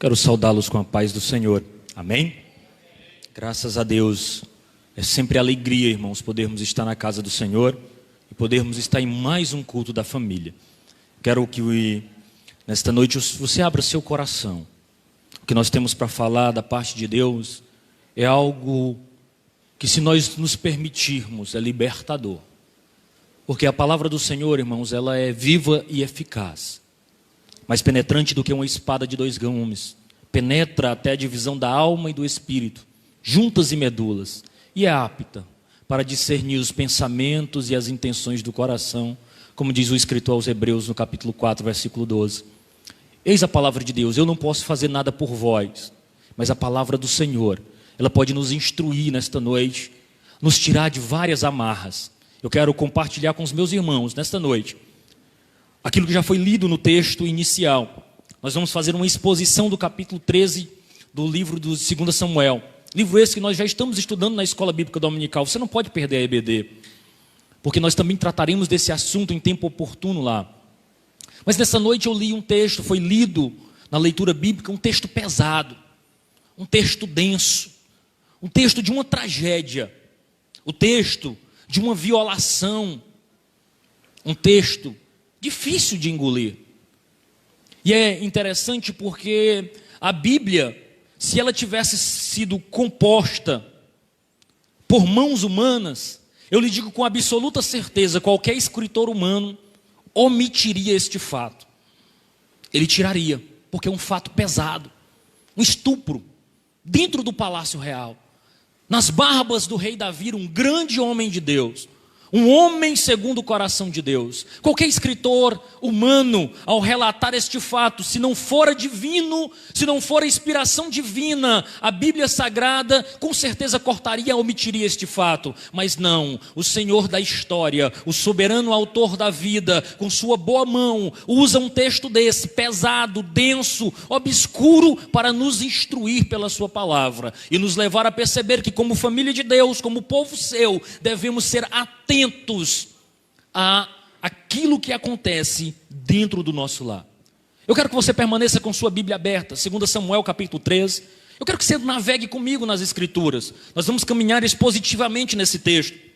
Quero saudá-los com a paz do Senhor. Amém? Graças a Deus. É sempre alegria, irmãos, podermos estar na casa do Senhor e podermos estar em mais um culto da família. Quero que nesta noite você abra seu coração. O que nós temos para falar da parte de Deus é algo que, se nós nos permitirmos, é libertador. Porque a palavra do Senhor, irmãos, ela é viva e eficaz, mais penetrante do que uma espada de dois gumes, penetra até a divisão da alma e do espírito, juntas e medulas, e é apta para discernir os pensamentos e as intenções do coração, como diz o escritor aos Hebreus no capítulo 4, versículo 12. Eis a palavra de Deus. Eu não posso fazer nada por vós, mas a palavra do Senhor, ela pode nos instruir nesta noite, nos tirar de várias amarras. Eu quero compartilhar com os meus irmãos nesta noite aquilo que já foi lido no texto inicial. Nós vamos fazer uma exposição do capítulo 13 do livro do 2 Samuel. Livro esse que nós já estamos estudando na Escola Bíblica Dominical. Você não pode perder a EBD, porque nós também trataremos desse assunto em tempo oportuno lá. Mas nessa noite eu li um texto, foi lido na leitura bíblica, um texto pesado, um texto denso, um texto de uma tragédia, o texto de uma violação, um texto difícil de engolir. E é interessante porque a Bíblia, se ela tivesse sido composta por mãos humanas, eu lhe digo com absoluta certeza, qualquer escritor humano omitiria este fato. Ele tiraria, porque é um fato pesado, um estupro dentro do palácio real, nas barbas do rei Davi, um grande homem de Deus, um homem segundo o coração de Deus. Qualquer escritor humano, ao relatar este fato, se não for divino, se não for a inspiração divina, a Bíblia Sagrada, com certeza cortaria, omitiria este fato. Mas não, o Senhor da história, o soberano autor da vida, com sua boa mão, usa um texto desse, pesado, denso, obscuro, para nos instruir pela sua palavra e nos levar a perceber que, como família de Deus, como povo seu, devemos ser atentos a aquilo que acontece dentro do nosso lar. Eu quero que você permaneça com sua Bíblia aberta, 2 Samuel capítulo 13. Eu quero que você navegue comigo nas Escrituras. Nós vamos caminhar expositivamente nesse texto.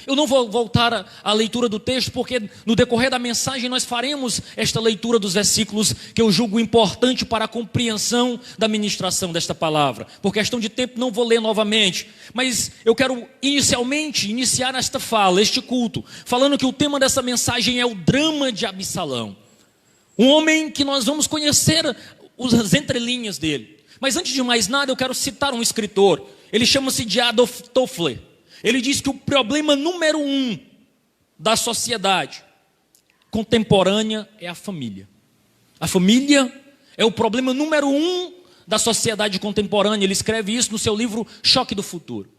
Eu não vou voltar à leitura do texto, porque no decorrer da mensagem nós faremos esta leitura dos versículos que eu julgo importante para a compreensão da ministração desta palavra. Por questão de tempo não vou ler novamente, mas eu quero iniciar esta fala, este culto, falando que o tema dessa mensagem é o drama de Absalão. Um homem que nós vamos conhecer as entrelinhas dele. Mas antes de mais nada eu quero citar um escritor. Ele chama-se de Adolf Toffler. Ele diz que o problema número 1 da sociedade contemporânea é a família. A família é o problema número 1 da sociedade contemporânea. Ele escreve isso no seu livro Choque do Futuro.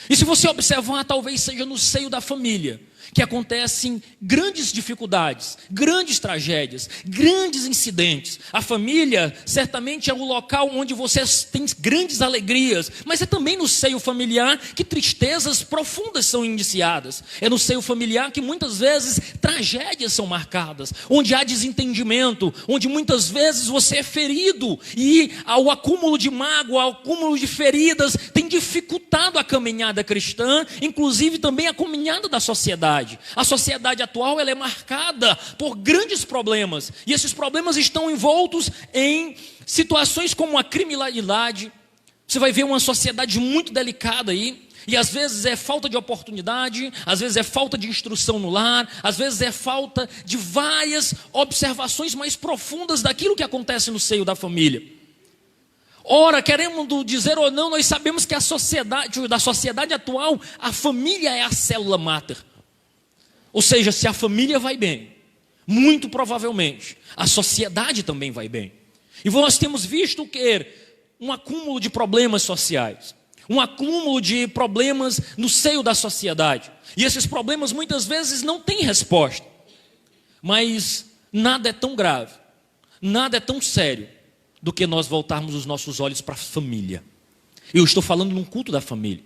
E se você observar, talvez seja no seio da família que acontecem grandes dificuldades, grandes tragédias, grandes incidentes. A família certamente é o local onde você tem grandes alegrias, mas é também no seio familiar que tristezas profundas são iniciadas. É no seio familiar que muitas vezes tragédias são marcadas, onde há desentendimento, onde muitas vezes você é ferido e ao acúmulo de mágoa, ao acúmulo de feridas tem dificultado a caminhada cristã, inclusive também a caminhada da sociedade. A sociedade atual ela é marcada por grandes problemas, e esses problemas estão envoltos em situações como a criminalidade. Você vai ver uma sociedade muito delicada aí, e às vezes é falta de oportunidade, às vezes é falta de instrução no lar, às vezes é falta de várias observações mais profundas daquilo que acontece no seio da família. Ora, queremos dizer ou não, nós sabemos que da sociedade atual, a família é a célula máter. Ou seja, se a família vai bem, muito provavelmente a sociedade também vai bem. E nós temos visto o quê? Um acúmulo de problemas sociais, um acúmulo de problemas no seio da sociedade. E esses problemas muitas vezes não têm resposta. Mas nada é tão grave, nada é tão sério do que nós voltarmos os nossos olhos para a família. Eu estou falando num culto da família.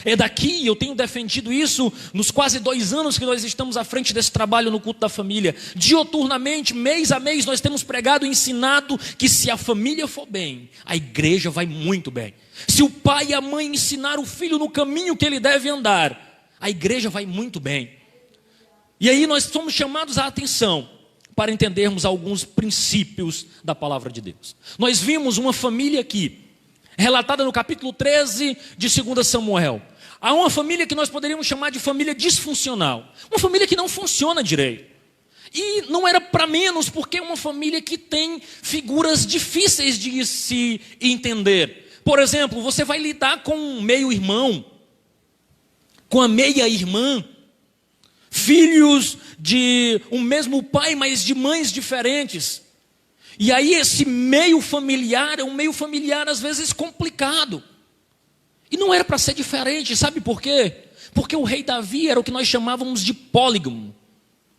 É daqui, eu tenho defendido isso nos quase 2 anos que nós estamos à frente desse trabalho no culto da família. Dioturnamente, mês a mês, nós temos pregado e ensinado que se a família for bem, a igreja vai muito bem. Se o pai e a mãe ensinar o filho no caminho que ele deve andar, a igreja vai muito bem. E aí nós somos chamados à atenção para entendermos alguns princípios da palavra de Deus. Nós vimos uma família aqui, relatada no capítulo 13 de 2 Samuel. Há uma família que nós poderíamos chamar de família disfuncional. Uma família que não funciona direito. E não era para menos, porque é uma família que tem figuras difíceis de se entender. Por exemplo, você vai lidar com um meio-irmão, com a meia-irmã, filhos de um mesmo pai, mas de mães diferentes. E aí esse meio familiar é um meio familiar às vezes complicado. E não era para ser diferente, sabe por quê? Porque o rei Davi era o que nós chamávamos de polígamo.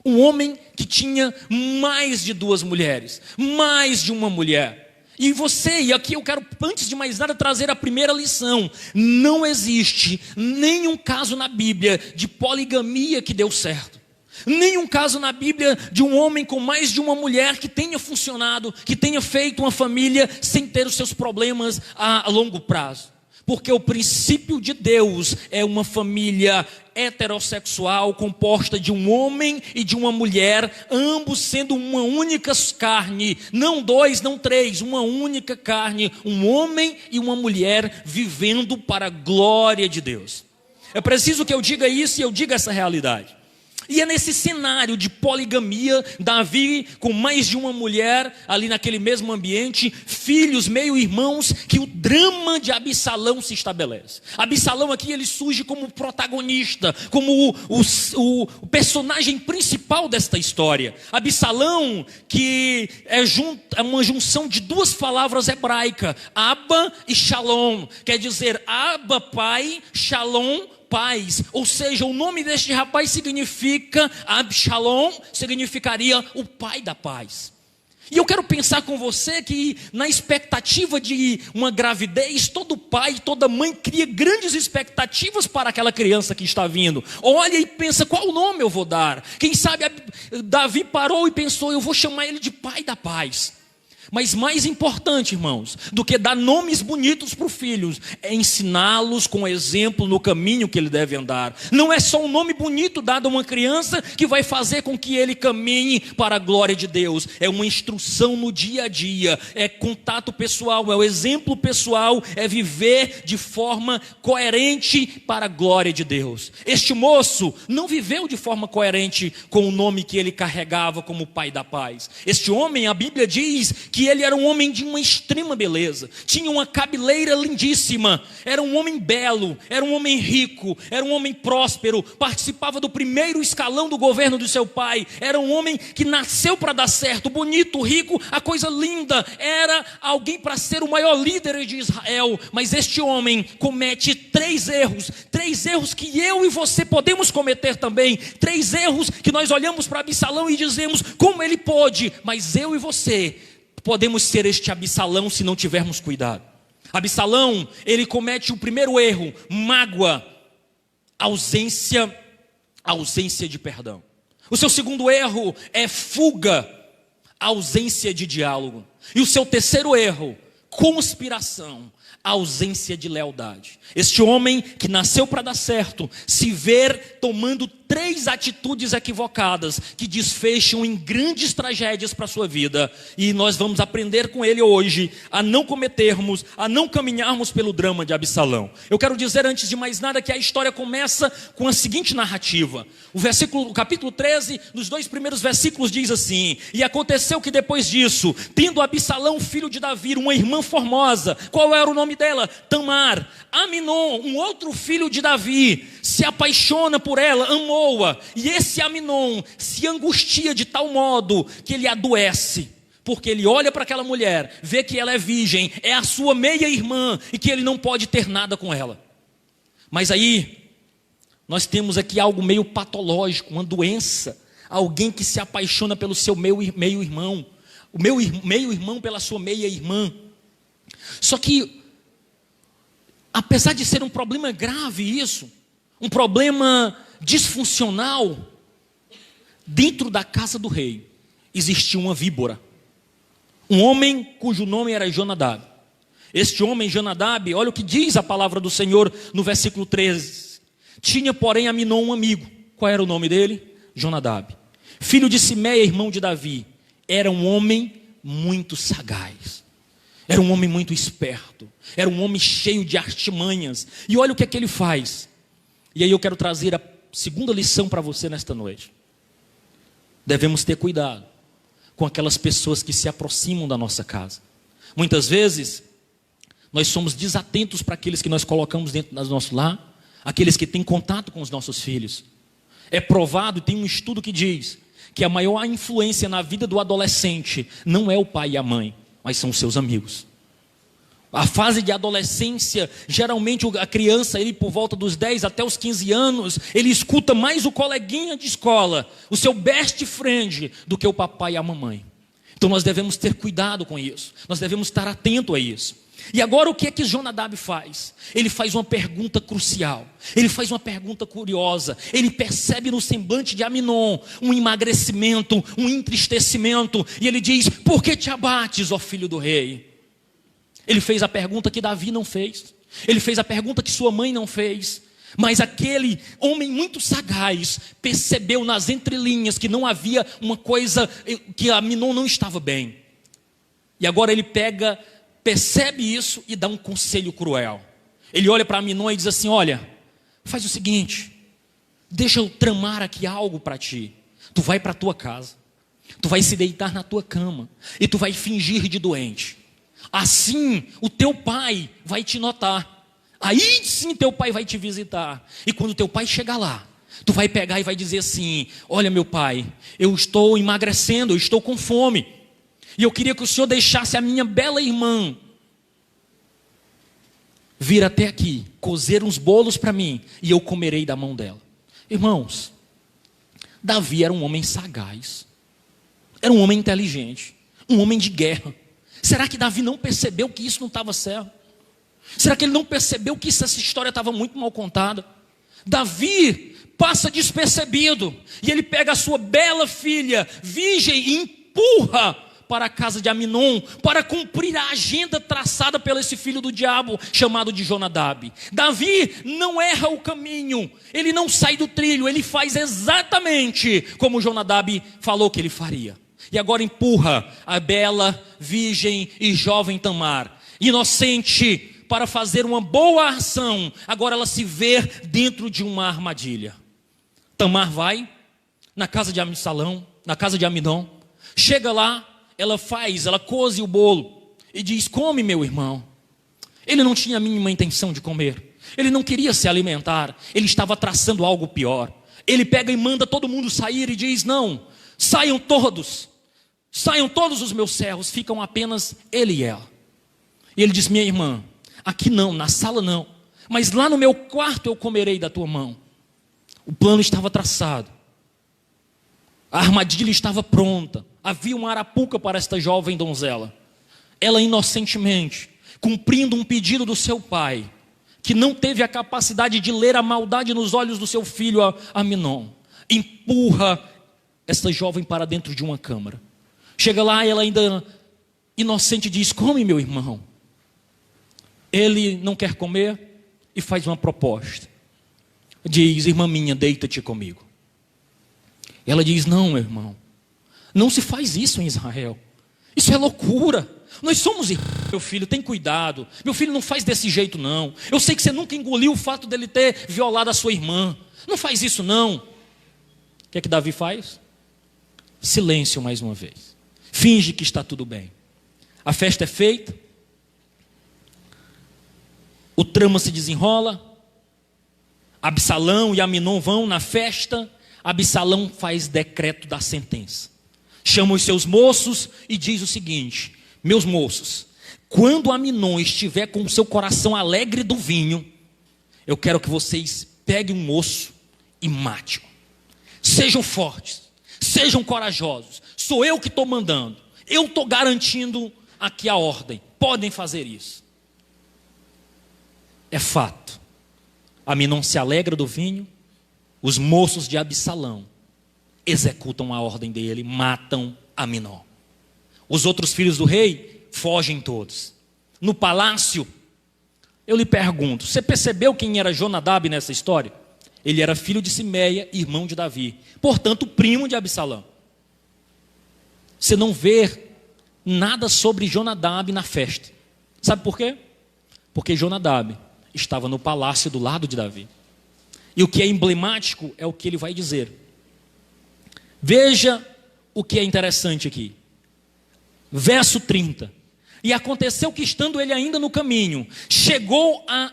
Um homem que tinha mais de 2 mulheres, mais de uma mulher. E você, e aqui eu quero, antes de mais nada, trazer a primeira lição. Não existe nenhum caso na Bíblia de poligamia que deu certo. Nenhum caso na Bíblia de um homem com mais de uma mulher que tenha funcionado, que tenha feito uma família sem ter os seus problemas a longo prazo. Porque o princípio de Deus é uma família heterossexual composta de um homem e de uma mulher, ambos sendo uma única carne, não 2, não 3, uma única carne, um homem e uma mulher vivendo para a glória de Deus. É preciso que eu diga isso e eu diga essa realidade. E é nesse cenário de poligamia, Davi com mais de uma mulher, ali naquele mesmo ambiente, filhos, meio-irmãos, que o drama de Absalão se estabelece. Absalão aqui ele surge como protagonista, como o personagem principal desta história. Absalão, que é uma junção de 2 palavras hebraicas, Abba e Shalom, quer dizer Abba, pai, Shalom, paz, ou seja, o nome deste rapaz significa, Absalom significaria o pai da paz. E eu quero pensar com você que na expectativa de uma gravidez, todo pai, toda mãe cria grandes expectativas para aquela criança que está vindo. Olha e pensa, qual nome eu vou dar? Quem sabe Davi parou e pensou, eu vou chamar ele de pai da paz. Mas mais importante, irmãos, do que dar nomes bonitos para os filhos, é ensiná-los com exemplo no caminho que ele deve andar. Não é só um nome bonito dado a uma criança que vai fazer com que ele caminhe para a glória de Deus. É uma instrução no dia a dia, é contato pessoal, é o exemplo pessoal, é viver de forma coerente para a glória de Deus. Este moço não viveu de forma coerente com o nome que ele carregava como pai da paz. Este homem, a Bíblia diz que ele era um homem de uma extrema beleza, tinha uma cabeleira lindíssima, era um homem belo, era um homem rico, era um homem próspero, participava do primeiro escalão do governo do seu pai, era um homem que nasceu para dar certo, bonito, rico, a coisa linda, era alguém para ser o maior líder de Israel. Mas este homem comete 3 erros que eu e você podemos cometer também, 3 erros que nós olhamos para Absalão e dizemos, como ele pôde? Mas eu e você podemos ser este Absalão se não tivermos cuidado. Absalão, ele comete o primeiro erro, mágoa, ausência de perdão. O seu segundo erro é fuga, ausência de diálogo. E o seu terceiro erro, conspiração, ausência de lealdade. Este homem que nasceu para dar certo, se ver tomando 3 atitudes equivocadas que desfecham em grandes tragédias para a sua vida. E nós vamos aprender com ele hoje a não cometermos, a não caminharmos pelo drama de Absalão. Eu quero dizer antes de mais nada que a história começa com a seguinte narrativa. O capítulo 13, nos 2 primeiros versículos diz assim: e aconteceu que depois disso, tendo Absalão, filho de Davi, uma irmã formosa, qual era o nome dela? Tamar. Aminon, um outro filho de Davi, se apaixona por ela, amou-a, e esse Aminon se angustia de tal modo que ele adoece, porque ele olha para aquela mulher, vê que ela é virgem, é a sua meia-irmã, e que ele não pode ter nada com ela. Mas aí, nós temos aqui algo meio patológico, uma doença, alguém que se apaixona pelo seu meio-irmão, o meio-irmão pela sua meia-irmã. Só que apesar de ser um problema grave isso, um problema disfuncional, dentro da casa do rei existia uma víbora, um homem cujo nome era Jonadab. Este homem Jonadab, olha o que diz a palavra do Senhor no versículo 13: tinha porém Aminon um amigo. Qual era o nome dele? Jonadab, filho de Simeia, irmão de Davi. Era um homem muito sagaz, era um homem muito esperto, era um homem cheio de artimanhas. E olha o que é que ele faz. E aí eu quero trazer a segunda lição para você nesta noite. Devemos ter cuidado com aquelas pessoas que se aproximam da nossa casa. Muitas vezes nós somos desatentos para aqueles que nós colocamos dentro do nosso lar, aqueles que têm contato com os nossos filhos. É provado, tem um estudo que diz que a maior influência na vida do adolescente não é o pai e a mãe, mas são os seus amigos. A fase de adolescência, geralmente a criança, ele por volta dos 10 até os 15 anos, ele escuta mais o coleguinha de escola, o seu best friend, do que o papai e a mamãe. Então nós devemos ter cuidado com isso, nós devemos estar atento a isso. E agora o que é que Jonadab faz? Ele faz uma pergunta crucial, ele faz uma pergunta curiosa. Ele percebe no semblante de Aminon um emagrecimento, um entristecimento, e ele diz: por que te abates, ó filho do rei? Ele fez a pergunta que Davi não fez, ele fez a pergunta que sua mãe não fez. Mas aquele homem muito sagaz percebeu nas entrelinhas que não havia uma coisa, que Aminon não estava bem. E agora ele percebe isso e dá um conselho cruel. Ele olha para Aminon e diz assim: olha, faz o seguinte, deixa eu tramar aqui algo para ti. Tu vai para a tua casa, tu vai se deitar na tua cama e tu vai fingir de doente. Assim o teu pai vai te notar. Aí sim teu pai vai te visitar. E quando teu pai chegar lá, tu vai pegar e vai dizer assim: olha meu pai, eu estou emagrecendo, eu estou com fome, e eu queria que o senhor deixasse a minha bela irmã vir até aqui, cozer uns bolos para mim, e eu comerei da mão dela. Irmãos, Davi era um homem sagaz, era um homem inteligente, um homem de guerra. Será que Davi não percebeu que isso não estava certo? Será que ele não percebeu que essa história estava muito mal contada? Davi passa despercebido, e ele pega a sua bela filha, virgem, e empurra para a casa de Aminon, para cumprir a agenda traçada pelo esse filho do diabo, chamado de Jonadab. Davi não erra o caminho, ele não sai do trilho, ele faz exatamente como Jonadab falou que ele faria. E agora empurra a bela, virgem e jovem Tamar, inocente, para fazer uma boa ação. Agora ela se vê dentro de uma armadilha. Tamar vai na casa de Absalão, na casa de Aminon, chega lá, ela coze o bolo e diz: come meu irmão. Ele não tinha a mínima intenção de comer, ele não queria se alimentar, ele estava traçando algo pior. Ele pega e manda todo mundo sair e diz: não, saiam todos os meus servos, ficam apenas ele e ela. E ele diz: minha irmã, aqui não, na sala não, mas lá no meu quarto eu comerei da tua mão. O plano estava traçado, a armadilha estava pronta, havia uma arapuca para esta jovem donzela. Ela inocentemente, cumprindo um pedido do seu pai, que não teve a capacidade de ler a maldade nos olhos do seu filho Aminon, empurra esta jovem para dentro de uma câmara. Chega lá e ela ainda inocente diz: come meu irmão. Ele não quer comer e faz uma proposta. Diz: irmã minha, deita-te comigo. Ela diz: não meu irmão, não se faz isso em Israel, isso é loucura, nós somos irmãos. Meu filho, tem cuidado, meu filho, não faz desse jeito não. Eu sei que você nunca engoliu o fato dele ter violado a sua irmã, não faz isso não. O que é que Davi faz? Silêncio mais uma vez, finge que está tudo bem. A festa é feita, o trama se desenrola, Absalão e Aminon vão na festa. Absalão faz decreto da sentença, chama os seus moços e diz o seguinte: meus moços, quando Aminon estiver com o seu coração alegre do vinho, eu quero que vocês peguem um moço e matem-o. Sejam fortes, sejam corajosos, sou eu que estou mandando, eu estou garantindo aqui a ordem, podem fazer isso. É fato. Aminon se alegra do vinho, os moços de Absalão executam a ordem dele, matam Aminon. Os outros filhos do rei fogem todos. No palácio, eu lhe pergunto, você percebeu quem era Jonadab nessa história? Ele era filho de Simeia, irmão de Davi, portanto primo de Absalão. Você não vê nada sobre Jonadab na festa. Sabe por quê? Porque Jonadab estava no palácio do lado de Davi. E o que é emblemático é o que ele vai dizer. Veja o que é interessante aqui. Verso 30. E aconteceu que, estando ele ainda no caminho, chegou a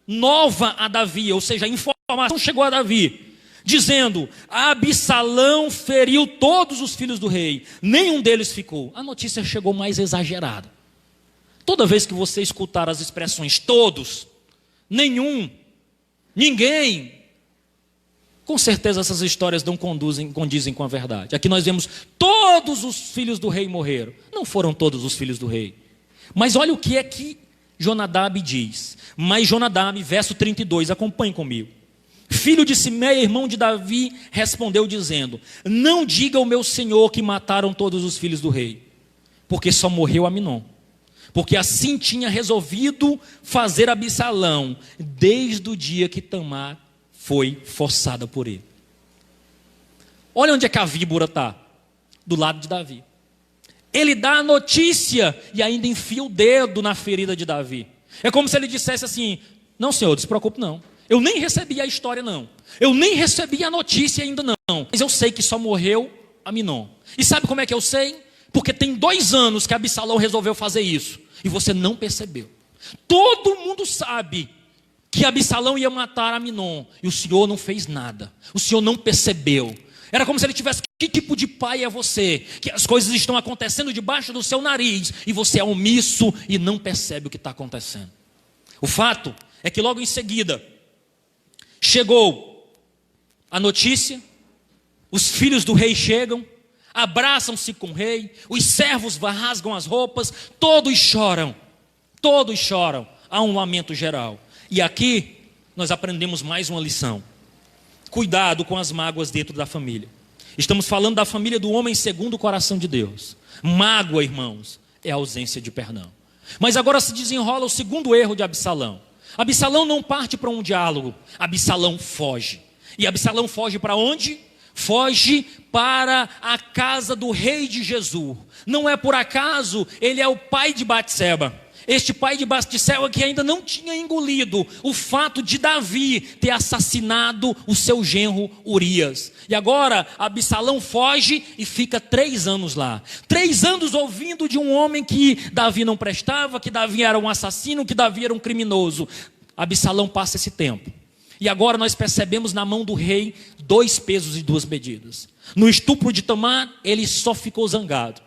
nova a Davi, ou seja, a informação chegou a Davi, dizendo: Absalão feriu todos os filhos do rei, nenhum deles ficou. A notícia chegou mais exagerada. Toda vez que você escutar as expressões todos, nenhum, ninguém, com certeza essas histórias não condizem com a verdade. Aqui nós vemos todos os filhos do rei morreram. Não foram todos os filhos do rei. Mas olha o que é que Jonadab diz. Mas Jonadab, verso 32, acompanhe comigo. Filho de Simeia, irmão de Davi, respondeu dizendo: não diga ao meu senhor que mataram todos os filhos do rei, porque só morreu Aminon. Porque assim tinha resolvido fazer Absalão, desde o dia que Tamar foi forçada por ele. Olha onde é que a víbora está. Do lado de Davi. Ele dá a notícia e ainda enfia o dedo na ferida de Davi. É como se ele dissesse assim: não, senhor, não se preocupe não. Eu nem recebi a história não. Eu nem recebi a notícia ainda não. Mas eu sei que só morreu Aminon. E sabe como é que eu sei? Porque tem 2 anos que Absalão resolveu fazer isso. E você não percebeu. Todo mundo sabe que Absalão ia matar Aminon. E o senhor não fez nada. O senhor não percebeu. Era como se ele tivesse: que tipo de pai é você? Que as coisas estão acontecendo debaixo do seu nariz e você é omisso e não percebe o que está acontecendo. O fato é que logo em seguida chegou a notícia, os filhos do rei chegam, abraçam-se com o rei, os servos rasgam as roupas, todos choram, há um lamento geral. E aqui nós aprendemos mais uma lição: cuidado com as mágoas dentro da família. Estamos falando da família do homem segundo o coração de Deus. Mágoa, irmãos, é a ausência de perdão. Mas agora se desenrola o segundo erro de Absalão. Absalão não parte para um diálogo, Absalão foge. E Absalão foge para onde? Foge para a casa do rei de Gesur. Não é por acaso, ele é o pai de Batseba. Este pai de Batseba que ainda não tinha engolido o fato de Davi ter assassinado o seu genro Urias. E agora Absalão foge e fica 3 anos lá. 3 anos ouvindo de um homem que Davi não prestava, que Davi era um assassino, que Davi era um criminoso. Absalão passa esse tempo. E agora nós percebemos na mão do rei 2 pesos e 2 medidas. No estupro de Tamar, ele só ficou zangado.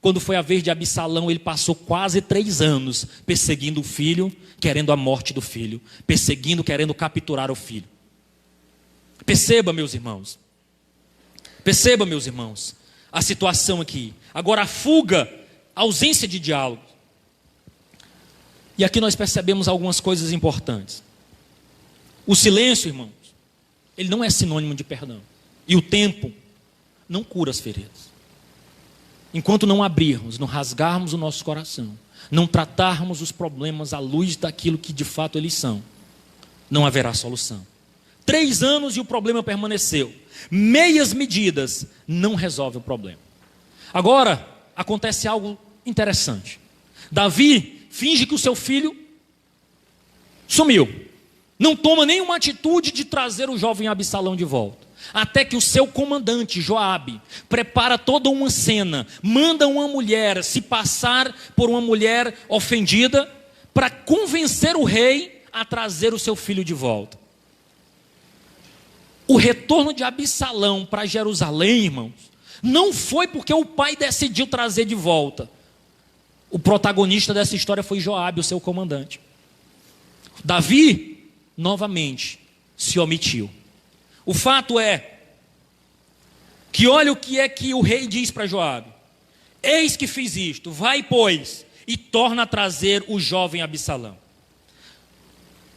Quando foi a vez de Absalão, ele passou quase 3 anos perseguindo o filho, querendo a morte do filho, perseguindo, querendo capturar o filho. Perceba, meus irmãos, a situação aqui. Agora a fuga, a ausência de diálogo. E aqui nós percebemos algumas coisas importantes. O silêncio, irmãos, ele não é sinônimo de perdão. E o tempo não cura as feridas. Enquanto não abrirmos, não rasgarmos o nosso coração, não tratarmos os problemas à luz daquilo que de fato eles são, não haverá solução. 3 anos e o problema permaneceu. Meias medidas não resolvem o problema. Agora, acontece algo interessante. Davi finge que o seu filho sumiu. Não toma nenhuma atitude de trazer o jovem Absalão de volta. Até que o seu comandante, Joabe, prepara toda uma cena, manda uma mulher se passar por uma mulher ofendida, para convencer o rei a trazer o seu filho de volta. O retorno de Absalão para Jerusalém, irmãos, não foi porque o pai decidiu trazer de volta. O protagonista dessa história foi Joabe, o seu comandante. Davi, novamente, se omitiu. O fato é que olha o que é que o rei diz para Joabe: eis que fiz isto, vai pois, e torna a trazer o jovem Absalão.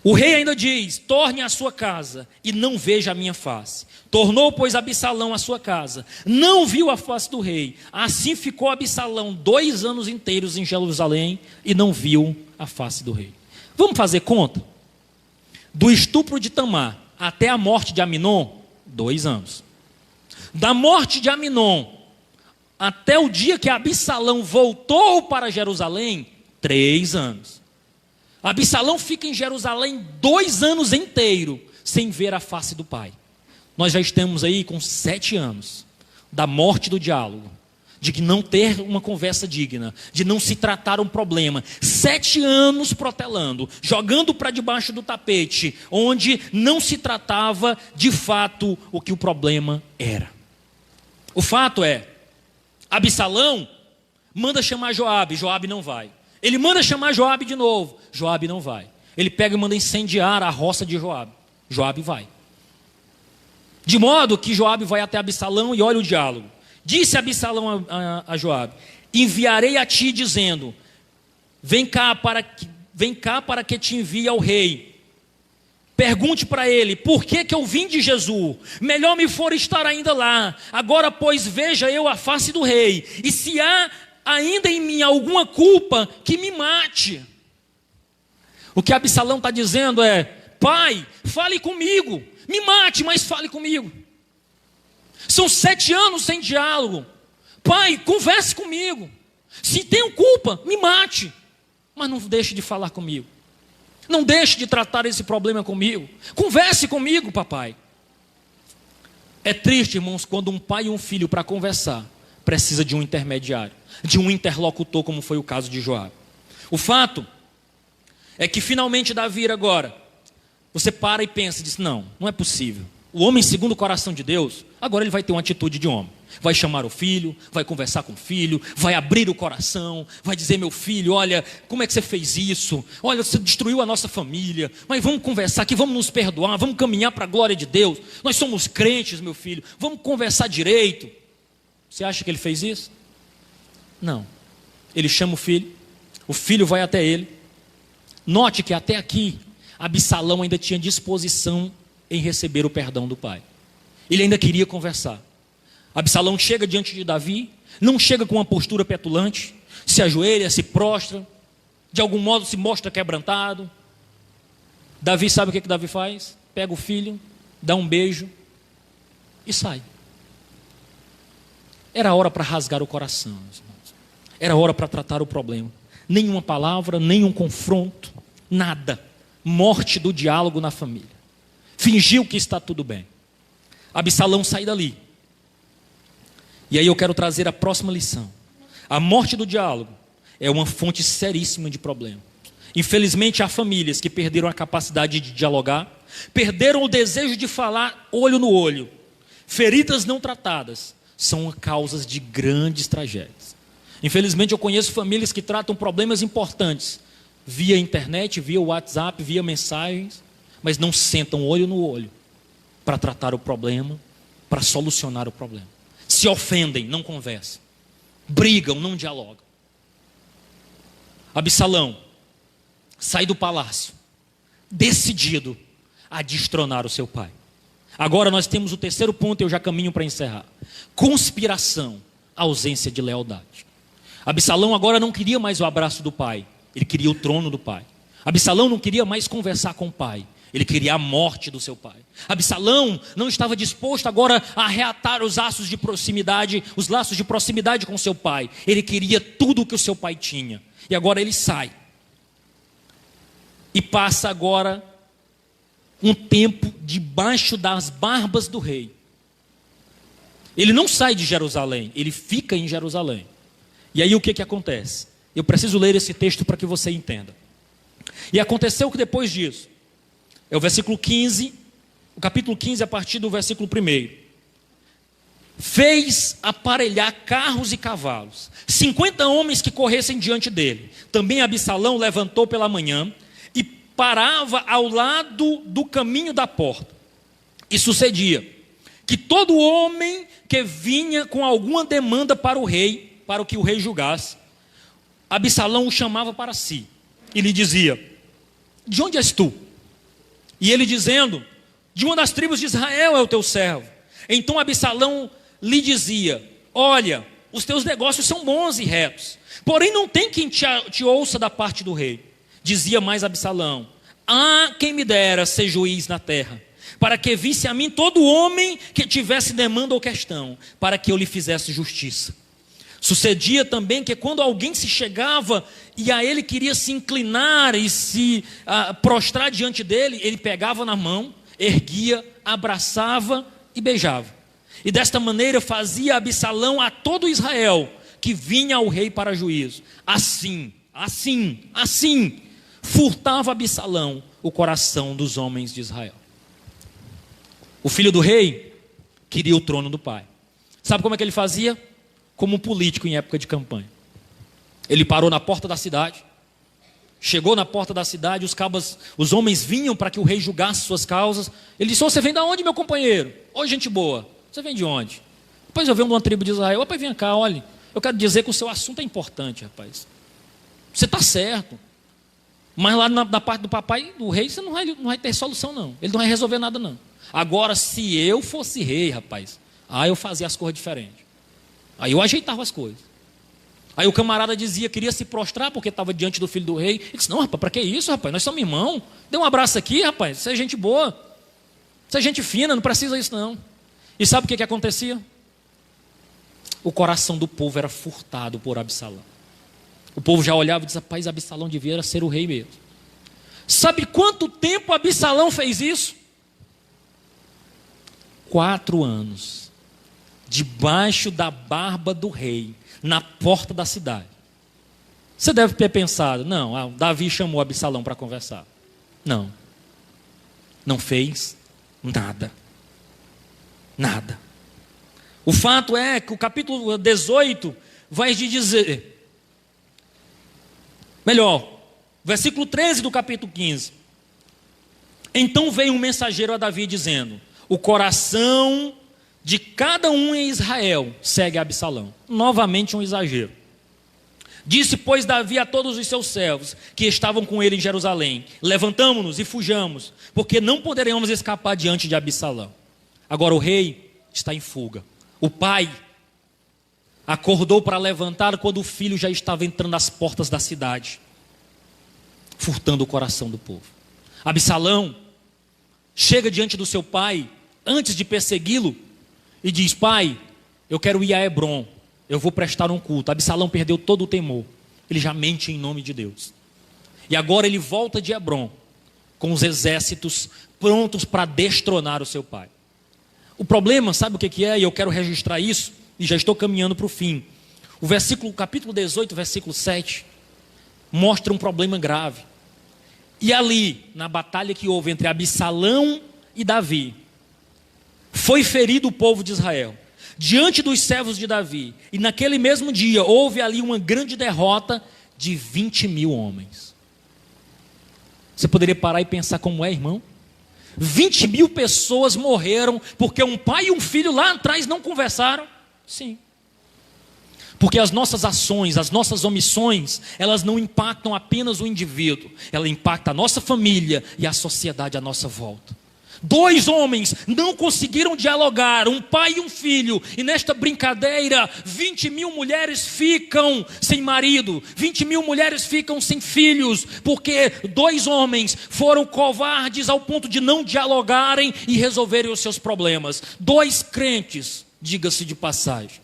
O rei ainda diz: torne à sua casa e não veja a minha face. Tornou, pois, Absalão à sua casa, não viu a face do rei. Assim ficou Absalão 2 anos inteiros em Jerusalém e não viu a face do rei. Vamos fazer conta? Do estupro de Tamar até a morte de Aminon, 2 anos. Da morte de Aminon até o dia que Absalão voltou para Jerusalém, 3 anos. Absalão fica em Jerusalém 2 anos inteiros, sem ver a face do pai. Nós já estamos aí com 7 anos da morte do diálogo, de não ter uma conversa digna, de não se tratar um problema. 7 anos protelando, jogando para debaixo do tapete, onde não se tratava de fato o que o problema era. O fato é, Absalão manda chamar Joabe, Joabe não vai. Ele manda chamar Joabe de novo, Joabe não vai. Ele pega e manda incendiar a roça de Joabe, Joabe vai. De modo que Joabe vai até Absalão e olha o diálogo. Disse Absalão a Joabe: enviarei a ti dizendo, vem cá para que te envie ao rei. Pergunte para ele, por que eu vim de Jesus? Melhor me for estar ainda lá. Agora, pois, veja eu a face do rei. E se há ainda em mim alguma culpa, que me mate. O que Absalão está dizendo é: pai, fale comigo. Me mate, mas fale comigo. São 7 anos sem diálogo. Pai, converse comigo. Se tenho culpa, me mate, mas não deixe de falar comigo. Não deixe de tratar esse problema comigo. Converse comigo, papai. É triste, irmãos, quando um pai e um filho, para conversar, precisa de um intermediário, de um interlocutor, como foi o caso de Joabe. O fato é que finalmente Davi agora, você para e pensa e diz: não é possível. O homem segundo o coração de Deus, agora ele vai ter uma atitude de homem. Vai chamar o filho, vai conversar com o filho, vai abrir o coração, vai dizer: meu filho, olha, como é que você fez isso? Olha, você destruiu a nossa família, mas vamos conversar aqui, vamos nos perdoar, vamos caminhar para a glória de Deus. Nós somos crentes, meu filho, vamos conversar direito. Você acha que ele fez isso? Não. Ele chama o filho vai até ele. Note que até aqui, Absalão ainda tinha disposição em receber o perdão do pai. Ele ainda queria conversar. Absalão chega diante de Davi, não chega com uma postura petulante, se ajoelha, se prostra, de algum modo se mostra quebrantado. Davi sabe o que Davi faz? Pega o filho, dá um beijo e sai. Era hora para rasgar o coração, irmãos. Era hora para tratar o problema. Nenhuma palavra, nenhum confronto, nada. Morte do diálogo na família. Fingiu que está tudo bem. Absalão sai dali. E aí eu quero trazer a próxima lição. A morte do diálogo é uma fonte seríssima de problema. Infelizmente há famílias que perderam a capacidade de dialogar, perderam o desejo de falar olho no olho. Feridas não tratadas são causas de grandes tragédias. Infelizmente eu conheço famílias que tratam problemas importantes via internet, via WhatsApp, via mensagens, mas não sentam olho no olho para tratar o problema, para solucionar o problema. Se ofendem, não conversam. Brigam, não dialogam. Absalão sai do palácio, decidido a destronar o seu pai. Agora nós temos o terceiro ponto e eu já caminho para encerrar. Conspiração, ausência de lealdade. Absalão agora não queria mais o abraço do pai, ele queria o trono do pai. Absalão não queria mais conversar com o pai, ele queria a morte do seu pai. Absalão não estava disposto agora a reatar os laços de proximidade com seu pai. Ele queria tudo o que o seu pai tinha. E agora ele sai. E passa agora um tempo debaixo das barbas do rei. Ele não sai de Jerusalém, ele fica em Jerusalém. E aí o que acontece? Eu preciso ler esse texto para que você entenda. E aconteceu que depois disso, é o versículo 15, o capítulo 15 a partir do versículo 1. Fez aparelhar carros e cavalos, 50 homens que corressem diante dele. Também Absalão levantou pela manhã e parava ao lado do caminho da porta. E sucedia que todo homem que vinha com alguma demanda para o rei, para o que o rei julgasse, Absalão o chamava para si e lhe dizia: de onde és tu? E ele dizendo: de uma das tribos de Israel é o teu servo. Então Absalão lhe dizia: olha, os teus negócios são bons e retos, porém não tem quem te ouça da parte do rei. Dizia mais Absalão: ah, quem me dera ser juiz na terra, para que visse a mim todo homem que tivesse demanda ou questão, para que eu lhe fizesse justiça. Sucedia também que quando alguém se chegava e a ele queria se inclinar e se prostrar diante dele, ele pegava na mão, erguia, abraçava e beijava. E desta maneira fazia Absalão a todo Israel que vinha ao rei para juízo. Assim, furtava Absalão o coração dos homens de Israel. O filho do rei queria o trono do pai. Sabe como é que ele fazia? Como um político em época de campanha. Ele parou na porta da cidade, chegou na porta da cidade, os homens vinham para que o rei julgasse suas causas. Ele disse: você vem de onde, meu companheiro? Ô, gente boa, você vem de onde? Rapaz, eu venho de uma tribo de Israel. Rapaz, vem cá, olha, eu quero dizer que o seu assunto é importante, rapaz. Você está certo, mas lá na parte do papai, do rei, você não vai ter solução não. Ele não vai resolver nada não. Agora, se eu fosse rei, rapaz, eu fazia as coisas diferentes. Aí eu ajeitava as coisas. Aí o camarada dizia, queria se prostrar porque estava diante do filho do rei. Ele disse: não, rapaz, para que isso, rapaz? Nós somos irmãos. Dê um abraço aqui, rapaz. Você é gente boa. Você é gente fina, não precisa disso não. E sabe o que acontecia? O coração do povo era furtado por Absalão. O povo já olhava e dizia: rapaz, Absalão devia ser o rei mesmo. Sabe quanto tempo Absalão fez isso? 4 anos. Debaixo da barba do rei, na porta da cidade. Você deve ter pensado: não, Davi chamou Absalão para conversar. Não fez nada. O fato é que o capítulo 18 vai dizer, versículo 13 do capítulo 15: então veio um mensageiro a Davi dizendo: o coração de cada um em Israel segue Absalão. Novamente um exagero. Disse, pois, Davi a todos os seus servos que estavam com ele em Jerusalém: levantamo-nos e fujamos, porque não poderemos escapar diante de Absalão. Agora o rei está em fuga. O pai acordou para levantar quando o filho já estava entrando nas portas da cidade, furtando o coração do povo. Absalão chega diante do seu pai antes de persegui-lo e diz: pai, eu quero ir a Hebrom, eu vou prestar um culto. Absalão perdeu todo o temor, ele já mente em nome de Deus. E agora ele volta de Hebrom com os exércitos prontos para destronar o seu pai. O problema, sabe o que é? E eu quero registrar isso, e já estou caminhando para o fim. O capítulo 18, versículo 7, mostra um problema grave. E ali, na batalha que houve entre Absalão e Davi, foi ferido o povo de Israel diante dos servos de Davi. E naquele mesmo dia houve ali uma grande derrota de 20.000 homens. Você poderia parar e pensar como é, irmão? 20.000 pessoas morreram porque um pai e um filho lá atrás não conversaram? Sim. Porque as nossas ações, as nossas omissões, elas não impactam apenas o indivíduo, ela impacta a nossa família e a sociedade à nossa volta. 2 homens não conseguiram dialogar, um pai e um filho, e nesta brincadeira 20.000 mulheres ficam sem marido, 20.000 mulheres ficam sem filhos, porque 2 homens foram covardes ao ponto de não dialogarem e resolverem os seus problemas. 2 crentes, diga-se de passagem,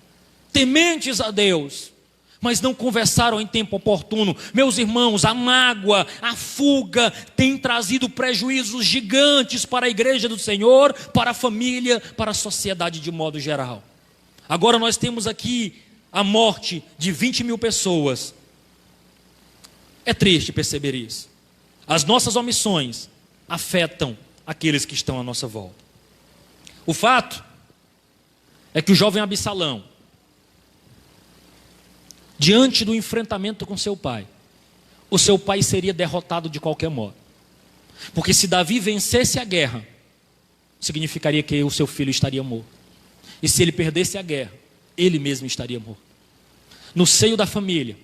tementes a Deus, mas não conversaram em tempo oportuno. Meus irmãos, a mágoa, a fuga tem trazido prejuízos gigantes para a igreja do Senhor, para a família, para a sociedade de modo geral. Agora nós temos aqui a morte de 20.000 pessoas. É triste perceber isso. As nossas omissões afetam aqueles que estão à nossa volta. O fato é que o jovem Absalão, diante do enfrentamento com seu pai, o seu pai seria derrotado de qualquer modo. Porque se Davi vencesse a guerra, significaria que o seu filho estaria morto. E se ele perdesse a guerra, ele mesmo estaria morto. No seio da família,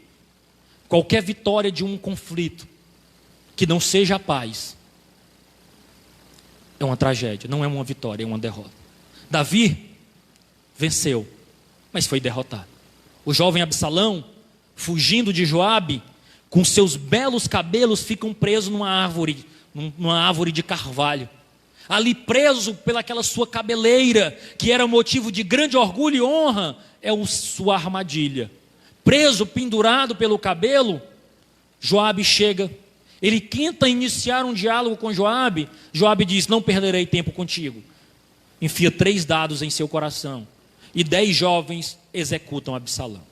qualquer vitória de um conflito que não seja a paz, É uma tragédia, não é uma vitória, é uma derrota. Davi venceu, mas foi derrotado. O jovem Absalão, fugindo de Joabe, com seus belos cabelos, ficam presos numa árvore de carvalho. Ali preso pelaquela sua cabeleira, que era motivo de grande orgulho e honra, é sua armadilha. Preso, pendurado pelo cabelo, Joabe chega. Ele tenta iniciar um diálogo com Joabe. Joabe diz: não perderei tempo contigo. Enfia 3 dados em seu coração. E 10 jovens executam Absalão.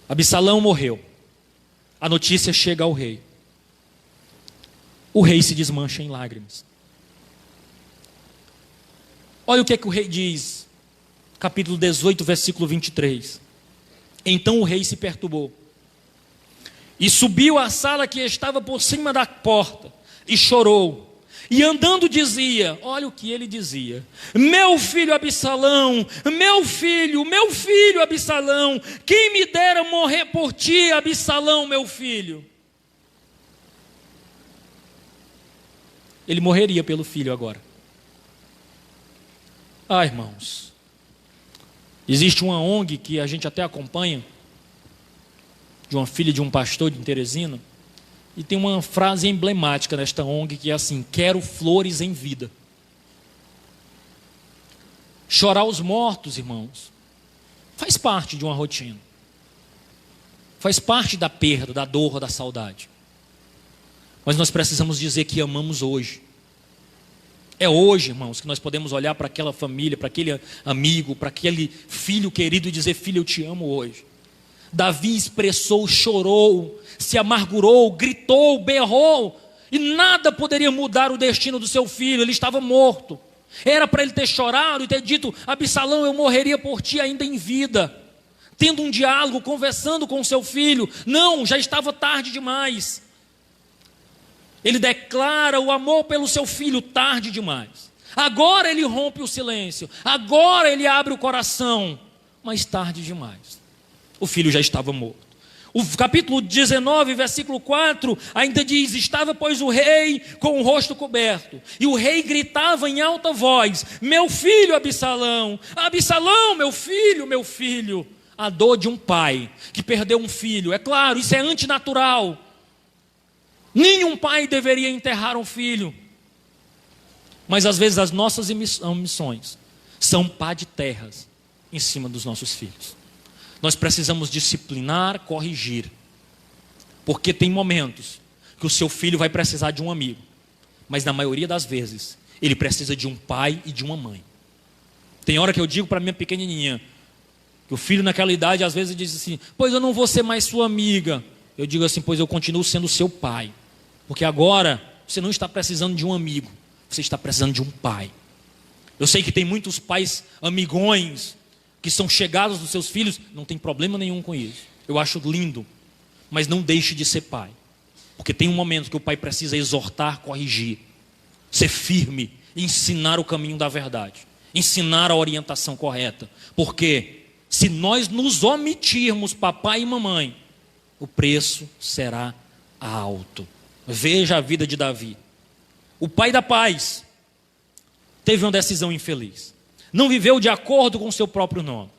Absalão morreu. A notícia chega ao rei. O rei se desmancha em lágrimas. Olha o que o rei diz. Capítulo 18, versículo 23. Então o rei se perturbou. E subiu à sala que estava por cima da porta. E chorou. E andando dizia, olha o que ele dizia: meu filho Absalão, meu filho Absalão, quem me dera morrer por ti, Absalão, meu filho. Ele morreria pelo filho agora. Ah, irmãos, existe uma ONG que a gente até acompanha, de uma filha de um pastor de Teresina. E tem uma frase emblemática nesta ONG que é assim: quero flores em vida. Chorar os mortos, irmãos, faz parte de uma rotina. Faz parte da perda, da dor, da saudade. Mas nós precisamos dizer que amamos hoje. É hoje, irmãos, que nós podemos olhar para aquela família, para aquele amigo, para aquele filho querido e dizer: filho, eu te amo hoje. Davi expressou, chorou, se amargurou, gritou, berrou, e nada poderia mudar o destino do seu filho. Ele estava morto. Era para ele ter chorado e ter dito: Absalão, eu morreria por ti ainda em vida. Tendo um diálogo, conversando com seu filho. Não, já estava tarde demais. Ele declara o amor pelo seu filho tarde demais. Agora ele rompe o silêncio, agora ele abre o coração, mas tarde demais. O filho já estava morto. O capítulo 19, versículo 4, ainda diz: estava, pois, o rei com o rosto coberto, e o rei gritava em alta voz: meu filho Absalão, Absalão, meu filho, meu filho. A dor de um pai que perdeu um filho, é claro, isso é antinatural. Nenhum pai deveria enterrar um filho. Mas às vezes as nossas missões são pá de terras em cima dos nossos filhos. Nós precisamos disciplinar, corrigir. Porque tem momentos que o seu filho vai precisar de um amigo. Mas na maioria das vezes, ele precisa de um pai e de uma mãe. Tem hora que eu digo para minha pequenininha, que o filho naquela idade às vezes diz assim: pois eu não vou ser mais sua amiga. Eu digo assim: pois eu continuo sendo seu pai. Porque agora você não está precisando de um amigo, você está precisando de um pai. Eu sei que tem muitos pais amigões que são chegados dos seus filhos, não tem problema nenhum com isso. Eu acho lindo, mas não deixe de ser pai. Porque tem um momento que o pai precisa exortar, corrigir, ser firme, ensinar o caminho da verdade, ensinar a orientação correta. Porque se nós nos omitirmos, papai e mamãe, o preço será alto. Veja a vida de Davi. O pai da paz teve uma decisão infeliz. Não viveu de acordo com seu próprio nome.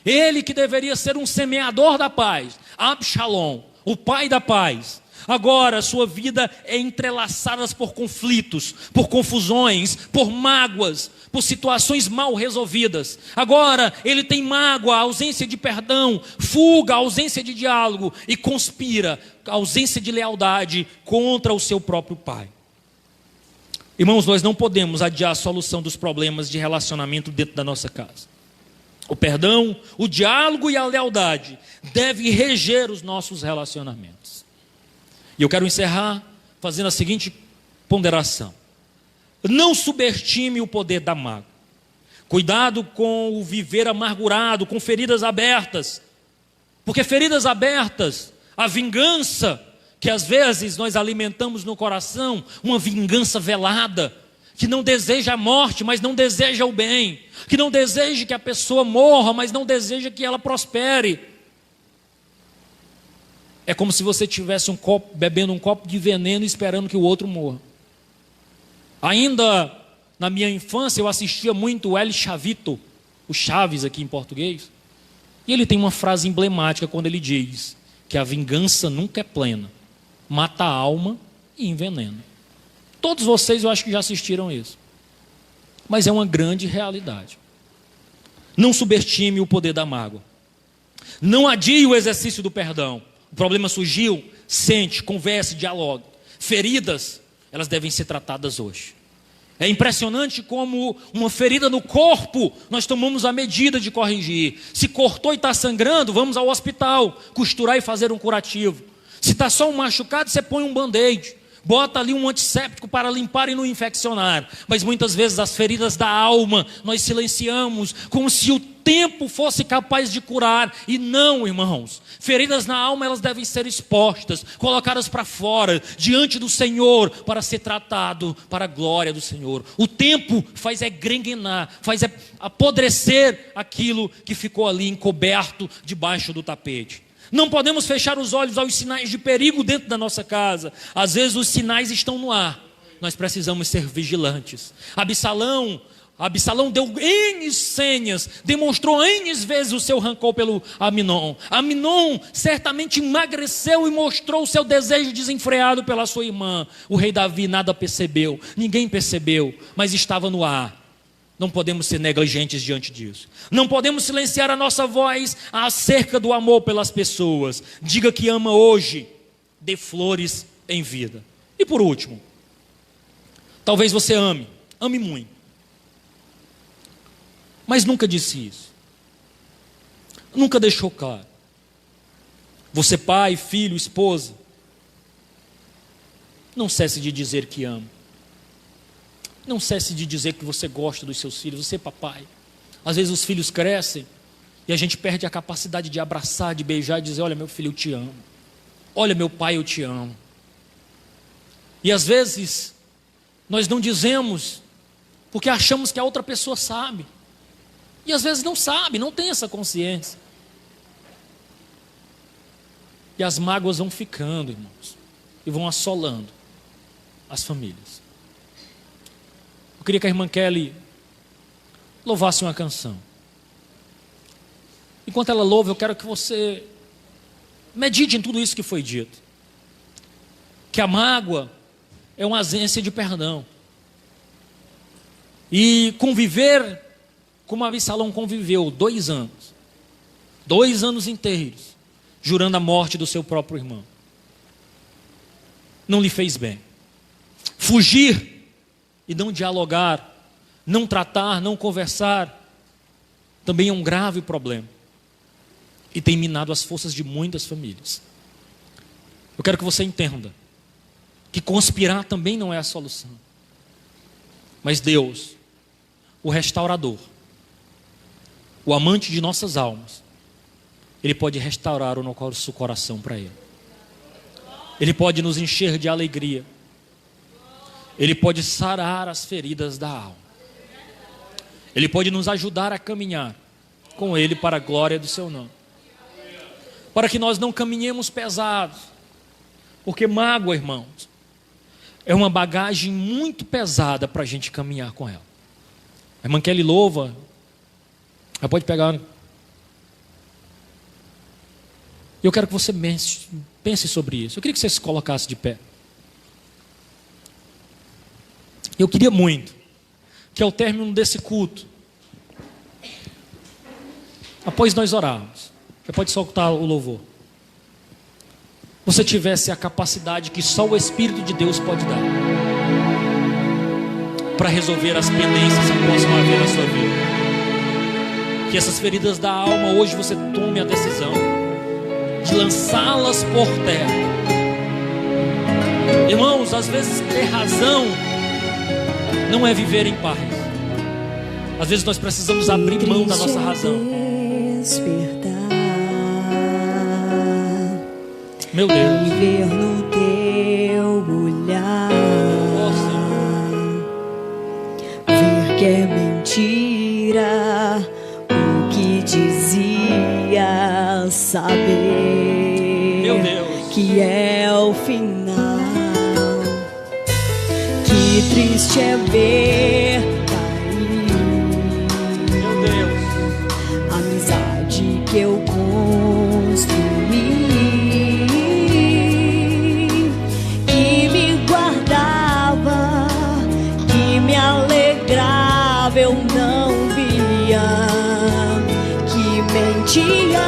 Ele que deveria ser um semeador da paz, Absalom, o pai da paz, agora sua vida é entrelaçada por conflitos, por confusões, por mágoas, por situações mal resolvidas. Agora ele tem mágoa, ausência de perdão, fuga, ausência de diálogo, e conspira, ausência de lealdade contra o seu próprio pai. Irmãos, nós não podemos adiar a solução dos problemas de relacionamento dentro da nossa casa. O perdão, o diálogo e a lealdade devem reger os nossos relacionamentos. E eu quero encerrar fazendo a seguinte ponderação: não subestime o poder da mágoa. Cuidado com o viver amargurado, com feridas abertas. Porque feridas abertas, a vingança que às vezes nós alimentamos no coração, uma vingança velada, que não deseja a morte, mas não deseja o bem, que não deseja que a pessoa morra, mas não deseja que ela prospere. É como se você tivesse bebendo um copo de veneno esperando que o outro morra. Ainda na minha infância eu assistia muito o El Chavito, o Chaves aqui em português. E ele tem uma frase emblemática quando ele diz que a vingança nunca é plena, mata a alma e envenena. Todos vocês eu acho que já assistiram isso. Mas é uma grande realidade. Não subestime o poder da mágoa. Não adie o exercício do perdão. O problema surgiu, sente, converse, dialogue. Feridas, elas devem ser tratadas hoje. É impressionante como uma ferida no corpo, nós tomamos a medida de corrigir. Se cortou e está sangrando, vamos ao hospital, costurar e fazer um curativo. Se está só um machucado, você põe um band-aid. Bota ali um antisséptico para limpar e não infeccionar. Mas muitas vezes as feridas da alma nós silenciamos, como se o tempo fosse capaz de curar. E não, irmãos. Feridas na alma, elas devem ser expostas, colocadas para fora, diante do Senhor, para ser tratado para a glória do Senhor. O tempo faz grenguenar, faz apodrecer aquilo que ficou ali encoberto debaixo do tapete. Não podemos fechar os olhos aos sinais de perigo dentro da nossa casa. Às vezes os sinais estão no ar. Nós precisamos ser vigilantes. Absalão deu N senhas, demonstrou N vezes o seu rancor pelo Aminon. Aminon certamente emagreceu e mostrou o seu desejo desenfreado pela sua irmã. O rei Davi nada percebeu, ninguém percebeu, mas estava no ar. Não podemos ser negligentes diante disso. Não podemos silenciar a nossa voz acerca do amor pelas pessoas. Diga que ama hoje, dê flores em vida. E por último, talvez você ame muito, mas nunca disse isso. Nunca deixou claro. Você, pai, filho, esposa, não cesse de dizer que ama. Não cesse de dizer que você gosta dos seus filhos. Você, papai. Às vezes os filhos crescem e a gente perde a capacidade de abraçar, de beijar e dizer: olha, meu filho, eu te amo. Olha, meu pai, eu te amo. E às vezes nós não dizemos porque achamos que a outra pessoa sabe. E às vezes não sabe, não tem essa consciência. E as mágoas vão ficando, irmãos, e vão assolando as famílias. Eu queria que a irmã Kelly louvasse uma canção. Enquanto ela louva, eu quero que você medite em tudo isso que foi dito. Que a mágoa é uma ausência de perdão. E conviver como Absalão conviveu 2 anos. 2 anos inteiros, jurando a morte do seu próprio irmão. Não lhe fez bem. Fugir e não dialogar, não tratar, não conversar, também é um grave problema. E tem minado as forças de muitas famílias. Eu quero que você entenda que conspirar também não é a solução. Mas Deus, o restaurador, o amante de nossas almas, Ele pode restaurar o nosso coração para Ele. Ele pode nos encher de alegria. Ele pode sarar as feridas da alma. Ele pode nos ajudar a caminhar com Ele para a glória do seu nome. Para que nós não caminhemos pesados. Porque mágoa, irmãos, é uma bagagem muito pesada para a gente caminhar com ela. A irmã Kelly louva. Ela pode pegar. Eu quero que você pense sobre isso. Eu queria que você se colocasse de pé. Eu queria muito que ao término desse culto, após nós orarmos, você pode soltar o louvor, você tivesse a capacidade que só o Espírito de Deus pode dar para resolver as pendências que possam haver na sua vida. Que essas feridas da alma, hoje você tome a decisão de lançá-las por terra. Irmãos, às vezes ter razão não é viver em paz. Às vezes nós precisamos abrir mão da nossa razão. Meu Deus. E ver no teu olhar, ver que é mentira o que dizia, saber Meu Deus. que é o final, que Que triste é ver cair Meu Deus. a amizade que eu construí, que me guardava, que me alegrava, eu não via, que mentias.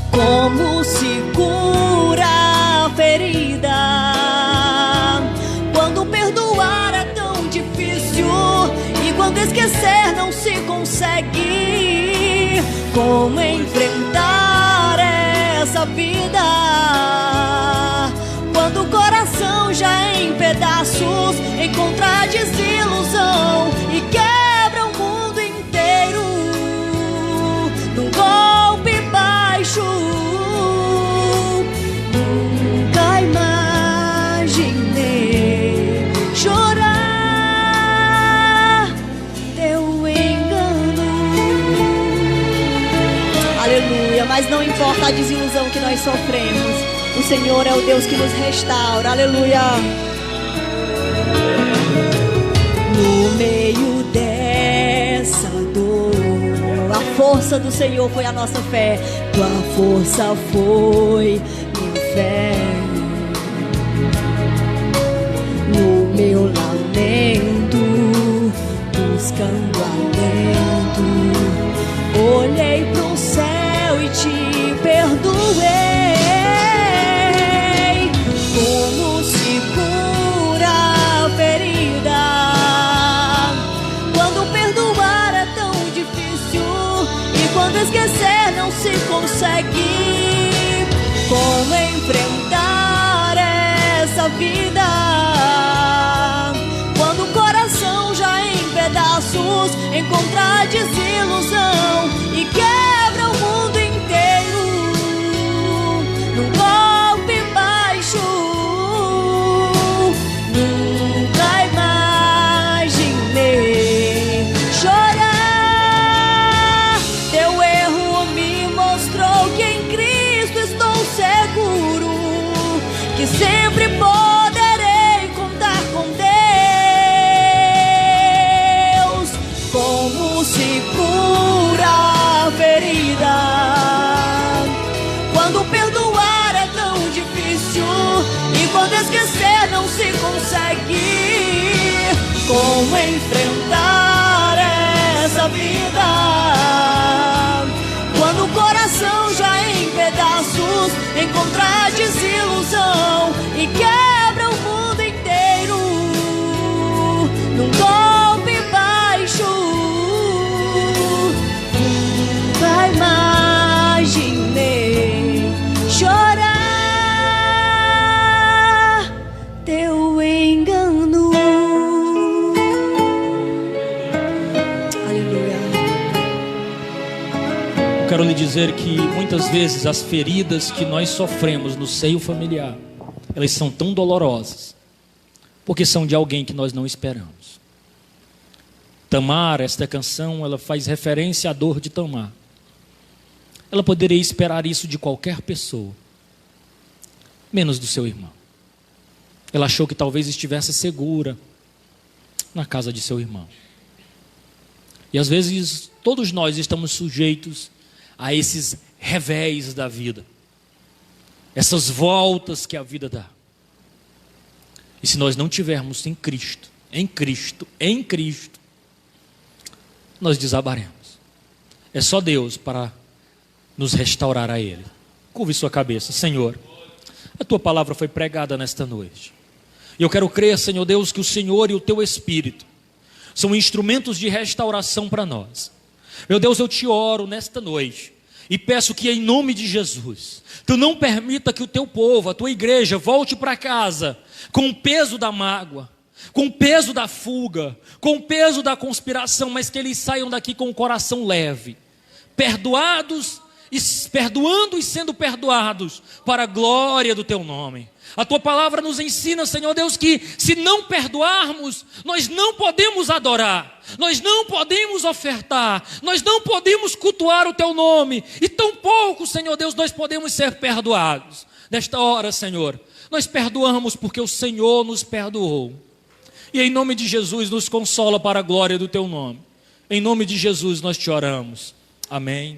Como se cura a ferida quando perdoar é tão difícil e quando esquecer não se consegue? Como enfrentar essa vida quando o coração já é em pedaços, encontra desilusão e quebra o mundo inteiro num golpe baixo? Nunca imaginei chorar teu engano. Aleluia, mas não importa a desilusão que nós sofremos, o Senhor é o Deus que nos restaura. Aleluia. No meio dessa dor, a força do Senhor foi a nossa fé. Tua força foi minha fé. No meu lamento, buscando alento, olhei pro céu e te perdoei. Como se cura a ferida quando perdoar é tão difícil e quando esquecer não se consegue? Como enfrentar essa vida quando o coração já é em pedaços, encontra desilusão e quebra o mundo inteiro num golpe baixo? Nunca imaginei chorar teu erro, me mostrou que em Cristo estou seguro, que sempre poderei contar com Deus. Como se cura a ferida quando perdoar é tão difícil e quando esquecer não se consegue? Como enfrentar essa vida quando o coração já é em pedaços, encontrar desilusão e quebra o mundo inteiro num golpe baixo? Nunca imaginei chorar teu engano. Aleluia. Quero lhe dizer que muitas vezes as feridas que nós sofremos no seio familiar, elas são tão dolorosas, porque são de alguém que nós não esperamos. Tamar, esta canção, ela faz referência à dor de Tamar. Ela poderia esperar isso de qualquer pessoa, menos do seu irmão. Ela achou que talvez estivesse segura na casa de seu irmão. E às vezes todos nós estamos sujeitos a esses revés da vida, essas voltas que a vida dá. E se nós não tivermos em Cristo, nós desabaremos. É só Deus para nos restaurar a Ele. Curve sua cabeça. Senhor, a Tua palavra foi pregada nesta noite. E eu quero crer, Senhor Deus, que o Senhor e o Teu Espírito são instrumentos de restauração para nós. Meu Deus, eu te oro nesta noite e peço que em nome de Jesus, Tu não permita que o Teu povo, a Tua igreja, volte para casa com o peso da mágoa, com o peso da fuga, com o peso da conspiração, mas que eles saiam daqui com o coração leve, perdoados, perdoando e sendo perdoados, para a glória do Teu nome. A Tua palavra nos ensina, Senhor Deus, que se não perdoarmos, nós não podemos adorar, nós não podemos ofertar, nós não podemos cultuar o Teu nome, e tampouco, Senhor Deus, nós podemos ser perdoados. Nesta hora, Senhor, Nós perdoamos porque o Senhor nos perdoou. E em nome de Jesus nos consola para a glória do teu nome. Em nome de Jesus nós te oramos. Amém.